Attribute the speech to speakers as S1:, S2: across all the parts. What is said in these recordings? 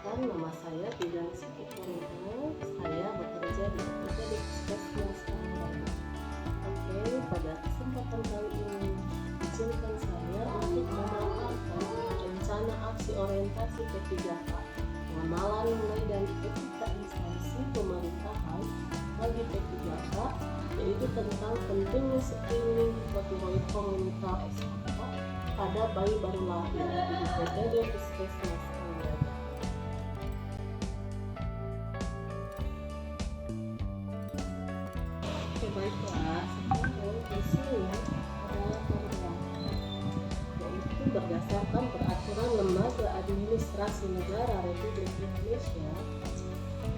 S1: Perkenalkan, nama saya Bidan Siti Purnomo. Saya bekerja di Puskesmas Tangerang. Oke, pada kesempatan kali ini izinkan saya untuk memaparkan rencana aksi orientasi P3K pengenalan nilai dan etika instansi pemerintahan bagi P3K, yaitu tentang pentingnya screening gotong komunitas SHK pada bayi baru lahir di PPD Puskesmas Tangerang. Baiklah, sekarang di sini adalah penerapan, yaitu berdasarkan peraturan Lembaga Administrasi Negara Republik Indonesia,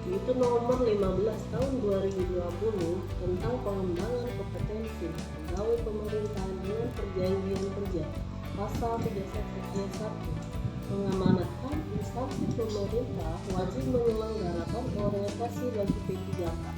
S1: yaitu nomor 15 tahun 2020 tentang pengembangan kompetensi pegawai pemerintahan dengan perjanjian kerja, pasal 31 mengamanatkan instansi pemerintah wajib menyelenggarakan orientasi bagi P3K.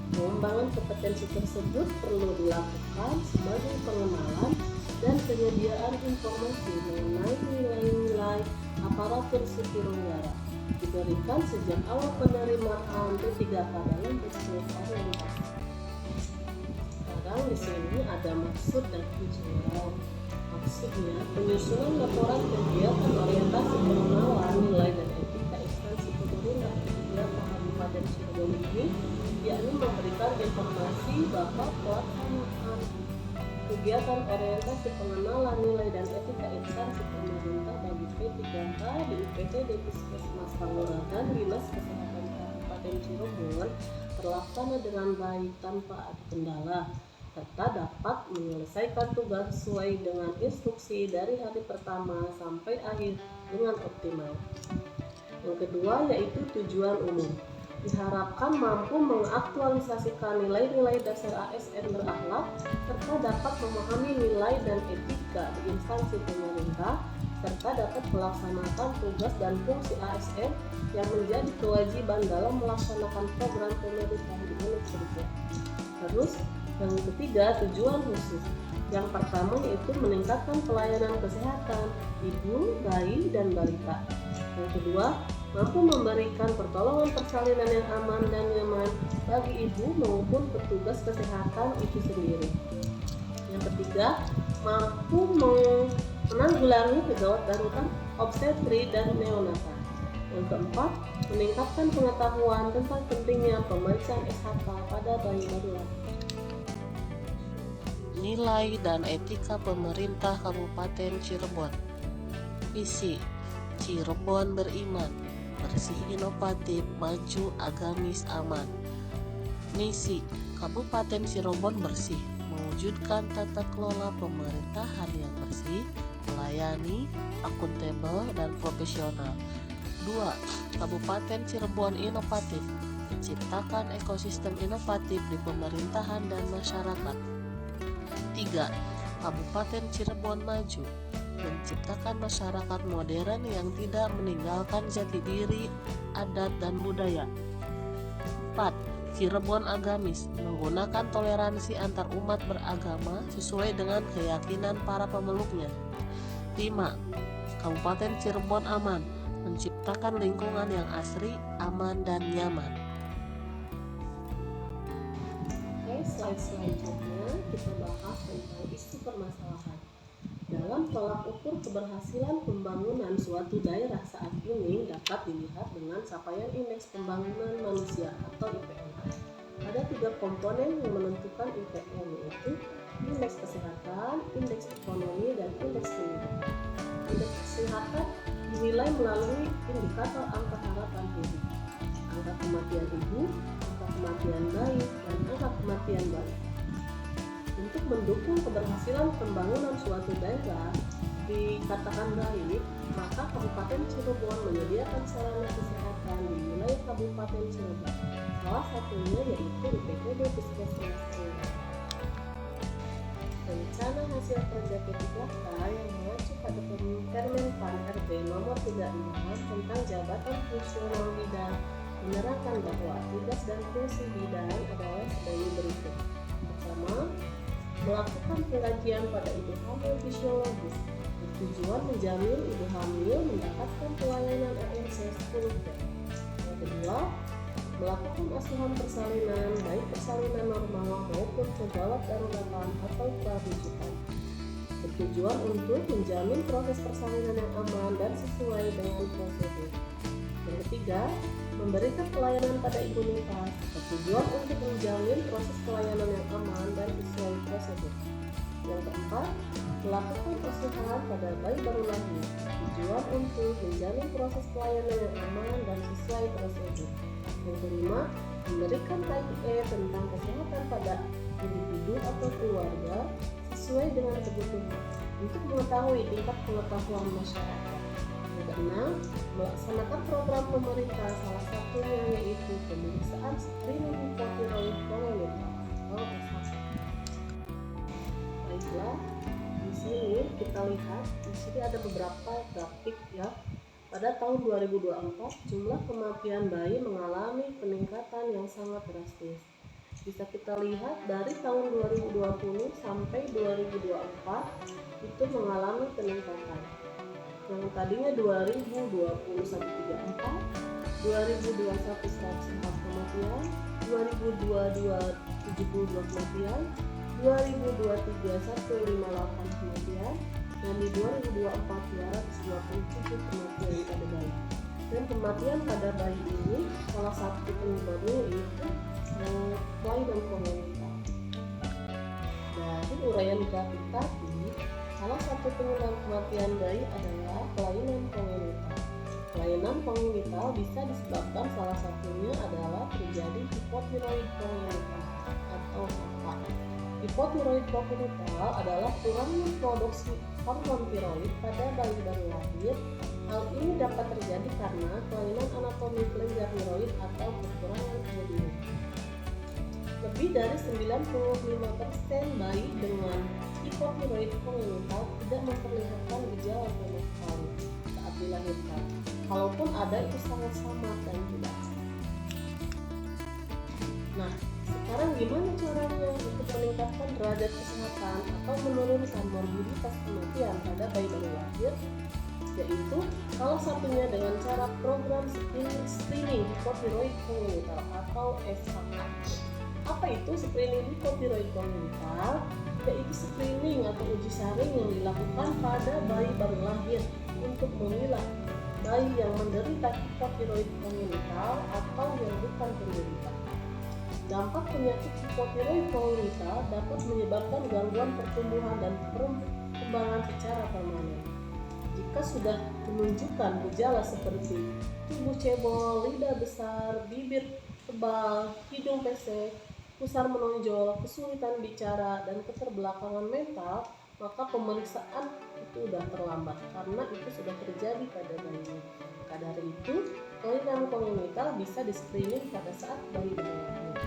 S1: Pengembangan kompetensi tersebut perlu dilakukan sebagai pengenalan dan penyediaan informasi mengenai nilai-nilai aparatur sipil negara diberikan sejak awal penerimaan P3K dalam proses orientasi. Sekarang di sini ada maksud dan tujuan. Maksudnya, penyusunan laporan kegiatan orientasi pengenalan nilai dan etika instansi pemerintah P3K Kabupaten Cirebon ini, yakni memberikan informasi bahwa pelaksanaan kegiatan orientasi pengenalan nilai dan etika instansi pemerintah bagi P3K di UPTD Puskesmas Tangerang dan Dinas Kesehatan Kabupaten Cirebon terlaksana dengan baik tanpa ada kendala, serta dapat menyelesaikan tugas sesuai dengan instruksi dari hari pertama sampai akhir dengan optimal. Yang kedua yaitu tujuan umum. Diharapkan mampu mengaktualisasikan nilai-nilai dasar ASN berakhlak serta dapat memahami nilai dan etika di instansi pemerintah serta dapat melaksanakan tugas dan fungsi ASN yang menjadi kewajiban dalam melaksanakan program pemerintah di unit kerja. Terus yang ketiga, tujuan khusus. Yang pertama yaitu meningkatkan pelayanan kesehatan ibu, bayi, dan balita. Yang kedua, mampu memberikan pertolongan persalinan yang aman dan nyaman bagi ibu maupun petugas kesehatan itu sendiri. Yang ketiga, mampu menanggulangi kegawat darurat obstetri dan neonatal. Yang keempat, meningkatkan pengetahuan tentang pentingnya pemeriksaan SHK pada bayi baru lahir.
S2: Nilai dan etika pemerintah Kabupaten Cirebon. Visi: Cirebon beriman, bersih, inovatif, maju, agamis, aman. Misi: Kabupaten Cirebon bersih, mewujudkan tata kelola pemerintahan yang bersih, melayani, akuntabel, dan profesional. 2. Kabupaten Cirebon inovatif, menciptakan ekosistem inovatif di pemerintahan dan masyarakat. 3. Kabupaten Cirebon maju, menciptakan masyarakat modern yang tidak meninggalkan jati diri, adat, dan budaya. 4. Cirebon agamis, menggunakan toleransi antar umat beragama sesuai dengan keyakinan para pemeluknya. 5. Kabupaten Cirebon aman, menciptakan lingkungan yang asri, aman, dan nyaman.
S1: Oke, slide selanjutnya kita bahas tentang isu permasalahan. Dalam tolak ukur keberhasilan pembangunan suatu daerah saat ini dapat dilihat dengan capaian Indeks Pembangunan Manusia atau IPM. Ada 3 komponen yang menentukan IPM, yaitu Indeks Kesehatan, Indeks Ekonomi, dan Indeks Pendidikan. Indeks Kesehatan dinilai melalui indikator angka harapan hidup, angka kematian ibu, angka kematian bayi, dan angka kematian balita. Untuk mendukung keberhasilan pembangunan suatu daerah dikatakan baik, maka Kabupaten Cirebon menyediakan sarana kesehatan di wilayah Kabupaten Cirebon. Salah satunya yaitu di PPD Puskesmas Tangerang. Rencana hasil kerja P3K yang mengacu pada Permen-Pan RB nomor 36 tentang jabatan fungsional bidang menerangkan bahwa tugas dan fungsi bidang adalah sebagai berikut. Pertama, melakukan pengkajian pada ibu hamil fisiologis, bertujuan menjamin ibu hamil mendapatkan pelayanan ANC 10P. Yang kedua, melakukan asuhan persalinan, baik persalinan normal maupun kegawat daruratan atau prarujukan, bertujuan untuk menjamin proses persalinan yang aman dan sesuai dengan prosedur. Yang ketiga, memberikan pelayanan pada ibu nifas, bertujuan untuk menjamin proses pelayanan yang aman dan sesuai prosedur. Yang keempat, melakukan asuhan pada bayi baru lahir, tujuan untuk menjamin proses pelayanan yang aman dan sesuai prosedur. Yang kelima, memberikan KIE tentang kesehatan pada individu atau keluarga sesuai dengan kebutuhan untuk mengetahui tingkat pengetahuan masyarakat. Yang keenam, melaksanakan program pemerintah, salah satunya yaitu pemeriksaan screening hipotiroid kongenital atau SHK. Baiklah, di sini kita lihat di sini ada beberapa grafik ya. Pada tahun 2024, jumlah kematian bayi mengalami peningkatan yang sangat drastis. Bisa kita lihat dari tahun 2020 sampai 2024 itu mengalami peningkatan. Yang tadinya 2020 134, 2021 104 kematian, 2022 72 kematian, 2023 158 kematian, dan di 2024 227 kematian pada bayi. Dan kematian pada bayi ini salah satu penyebabnya yaitu kelainan kongenital. Dari uraian grafik tadi, salah satu penyebab kematian bayi adalah kelainan kongenital. Kelainan kongenital bisa disebabkan salah satunya adalah terjadi hipotiroid kongenital atau HK. Hipotiroid kongenital adalah kurangnya produksi hormon tiroid pada bayi baru lahir. Hal ini dapat terjadi karena kelainan anatomi kelenjar tiroid atau kekurangan iodin. Lebih dari 95% bayi dengan hipotiroid kongenital tidak memperlihatkan gejala sama sekali saat dilahirkan. Kalaupun ada, itu sangat samar dan tidak. Nah, sekarang gimana caranya untuk meningkatkan derajat kesehatan atau menurunkan morbiditas kematian pada bayi baru lahir? Yaitu salah satunya dengan cara program screening hipotiroid kongenital atau SHK. Apa itu screening hipotiroid kongenital? Yaitu screening atau uji saring yang dilakukan pada bayi baru lahir untuk memilah bayi yang menderita hipotiroid kongenital atau yang bukan penderita. Dampak penyakit hipotiroid kongenital dapat menyebabkan gangguan pertumbuhan dan perkembangan secara permanen. Jika sudah menunjukkan gejala seperti tubuh cebol, lidah besar, bibir tebal, hidung pesek, pusar menonjol, kesulitan bicara, dan keterbelakangan mental, maka pemeriksaan itu sudah terlambat karena itu sudah terjadi pada bayi. Maka dari itu, kelainan kongenital bisa di-screening pada saat bayi lahir.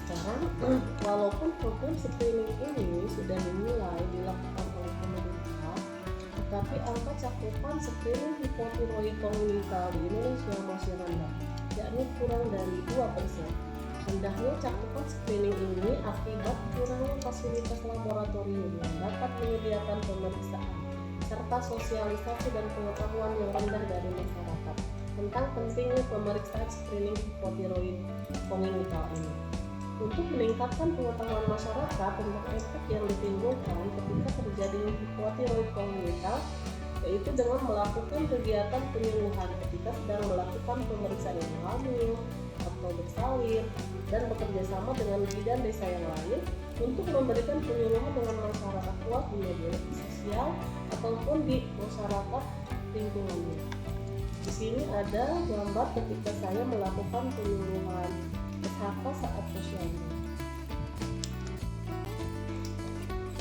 S1: Sekarang, walaupun program screening ini sudah dimulai dilakukan oleh pemerintah, tetapi angka cakupan screening hipotiroid kongenital di Indonesia masih rendah, yakni kurang dari 2%. Rendahnya cakupan screening ini akibat kurangnya fasilitas laboratorium yang dapat menyediakan pemeriksaan, serta sosialisasi dan pengetahuan yang rendah dari masyarakat tentang pentingnya pemeriksaan screening hipotiroid kongenital ini. Untuk meningkatkan pengetahuan masyarakat tentang efek yang ditimbulkan ketika terjadinya hipotiroid kongenital, yaitu dengan melakukan kegiatan penyuluhan ketika sedang melakukan pemeriksaan yang hamil atau bersalin, dan bekerja sama dengan bidan desa yang lain untuk memberikan penyuluhan dengan masyarakat luas di media sosial ataupun di masyarakat lingkungannya. Di sini ada gambar ketika saya melakukan penyuluhan SHK saat posyandu.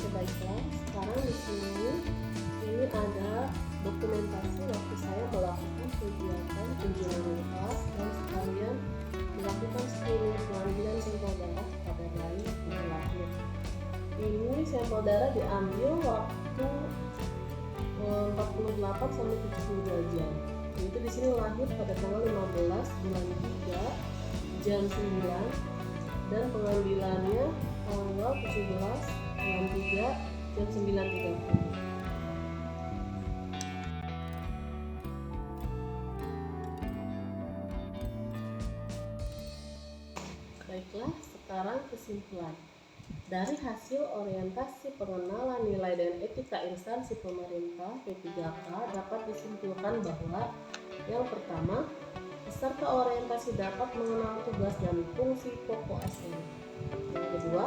S1: Baiklah, sekarang di sini ini ada dokumentasi waktu saya melakukan kegiatan kunjungan nifas dan sekalian melakukan screening pengambilan sampel darah pada bayi yang lahir. Ini sampel darah diambil waktu 48 sampai 72 jam. Itu di sini lahir pada tanggal 15 bulan 3 jam 9 dan pengambilannya tanggal 17 bulan 3 jam 9.30. Baiklah, sekarang kesimpulan. Dari hasil orientasi pengenalan nilai dan etika instansi pemerintah P3K dapat disimpulkan bahwa yang pertama, peserta orientasi dapat mengenal tugas dan fungsi pokok ASN. Yang kedua,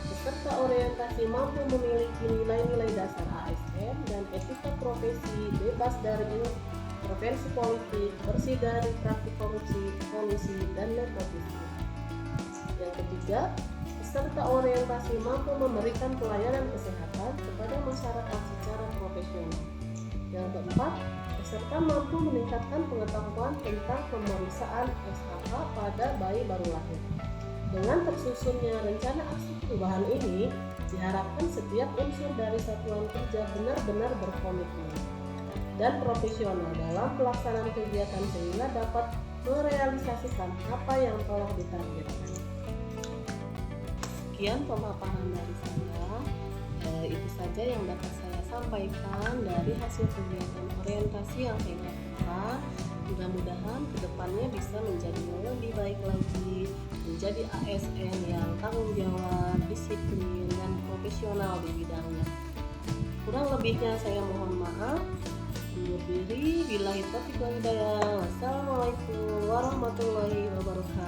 S1: peserta orientasi mampu memiliki nilai-nilai dasar ASN dan etika profesi, bebas dari intervensi politik, bersih dari praktik korupsi, kolusi, dan nepotisme. Yang ketiga, peserta orientasi mampu memberikan pelayanan kesehatan kepada masyarakat secara profesional. Yang keempat, peserta mampu meningkatkan pengetahuan tentang pemeriksaan SHK pada bayi baru lahir. Dengan tersusunnya rencana aksi perubahan ini, diharapkan setiap unsur dari satuan kerja benar-benar berkomitmen dan profesional dalam pelaksanaan kegiatan sehingga dapat merealisasikan apa yang telah ditargetkan. Sekian pemaparan dari saya. Itu saja yang dapat saya sampaikan dari hasil kegiatan orientasi yang saya lakukan. Mudah-mudahan kedepannya bisa menjadi lebih baik lagi, menjadi ASN yang tanggung jawab, disiplin, dan profesional di bidangnya. Kurang lebihnya saya mohon maaf. Undur diri. Billahi taufiq wal hidayah. Wassalamualaikum warahmatullahi wabarakatuh.